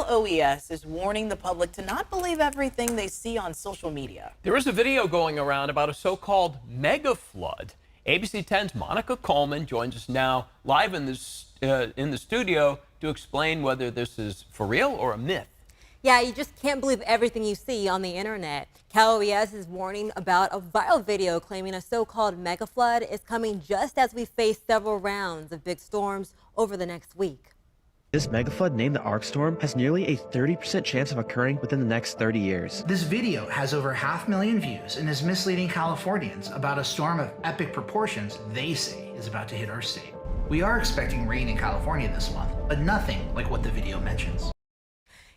Cal OES is warning the public to not believe everything they see on social media. There is a video going around about a so-called megaflood. ABC 10's Monica Coleman joins us now live in the studio to explain whether this is for real or a myth. Yeah, you just can't believe everything you see on the internet. Cal OES is warning about a viral video claiming a so-called megaflood is coming just as we face several rounds of big storms over the next week. This megaflood, named the Arc Storm, has nearly a 30% chance of occurring within the next 30 years. This video has over 500,000 views and is misleading Californians about a storm of epic proportions they say is about to hit our state. We are expecting rain in California this month, but nothing like what the video mentions.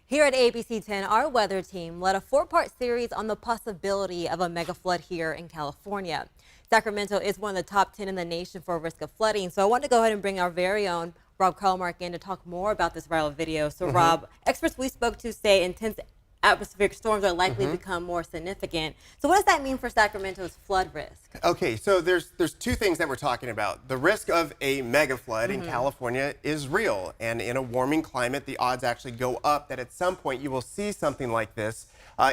Here at ABC 10, our weather team led a 4-part series on the possibility of a megaflood here in California. Sacramento is one of the top 10 in the nation for risk of flooding, so I want to go ahead and bring our very own Rob Carlmark in to talk more about this viral video. So Rob, experts we spoke to say intense atmospheric storms are likely to become more significant. So what does that mean for Sacramento's flood risk? Okay, so there's two things that we're talking about. The risk of a mega flood in California is real, and in a warming climate, the odds actually go up that at some point you will see something like this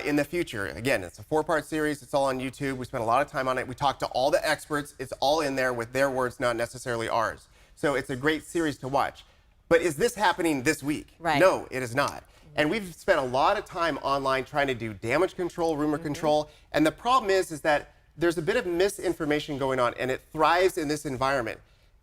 in the future. Again, it's a 4-part series. It's all on YouTube. We spent a lot of time on it. We talked to all the experts. It's all in there with their words, not necessarily ours. So it's a great series to watch. But is this happening this week? Right. No, it is not. And we've spent a lot of time online trying to do damage control, rumor control. And the problem is that there's a bit of misinformation going on, and it thrives in this environment.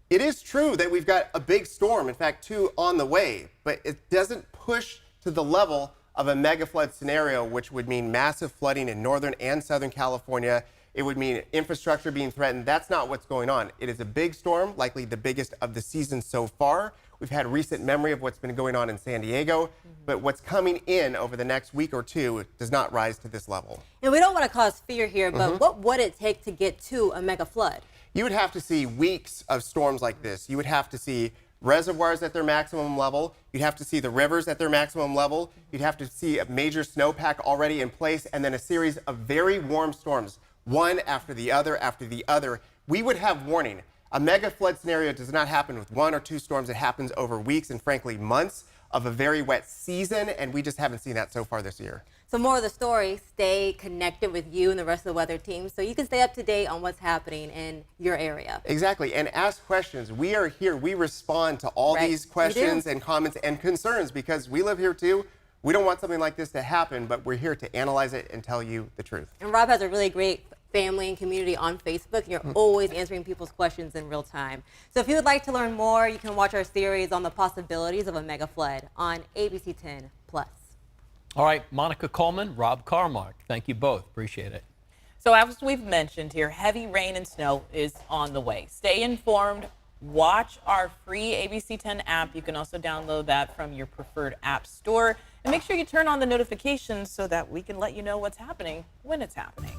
It is true that we've got a big storm, in fact, 2 on the way, but it doesn't push to the level of a mega flood scenario, which would mean massive flooding in northern and southern California. It would mean infrastructure being threatened. That's not what's going on. It is a big storm, likely the biggest of the season so far. We've had recent memory of what's been going on in San Diego, but what's coming in over the next week or 2 does not rise to this level. And we don't want to cause fear here, but what would it take to get to a mega flood? You would have to see weeks of storms like this. You would have to see reservoirs at their maximum level. You'd have to see the rivers at their maximum level. You'd have to see a major snowpack already in place, and then a series of very warm storms, one after the other after the other. We would have warning. A mega flood scenario does not happen with 1 or 2 storms. It happens over weeks and frankly months of a very wet season, and we just haven't seen that so far this year. So more of the story, stay connected with you and the rest of the weather team so you can stay up to date on what's happening in your area. Exactly, and ask questions. We are here. We respond to all these questions and comments and concerns because we live here too. We don't want something like this to happen, but we're here to analyze it and tell you the truth. And Rob has a really great family and community on Facebook. You're always answering people's questions in real time. So if you would like to learn more, you can watch our series on the possibilities of a mega flood on ABC 10 Plus. All right, Monica Coleman, Rob Carlmark, thank you both. Appreciate it. So as we've mentioned here, heavy rain and snow is on the way. Stay informed. Watch our free ABC 10 app. You can also download that from your preferred app store. And make sure you turn on the notifications so that we can let you know what's happening when it's happening.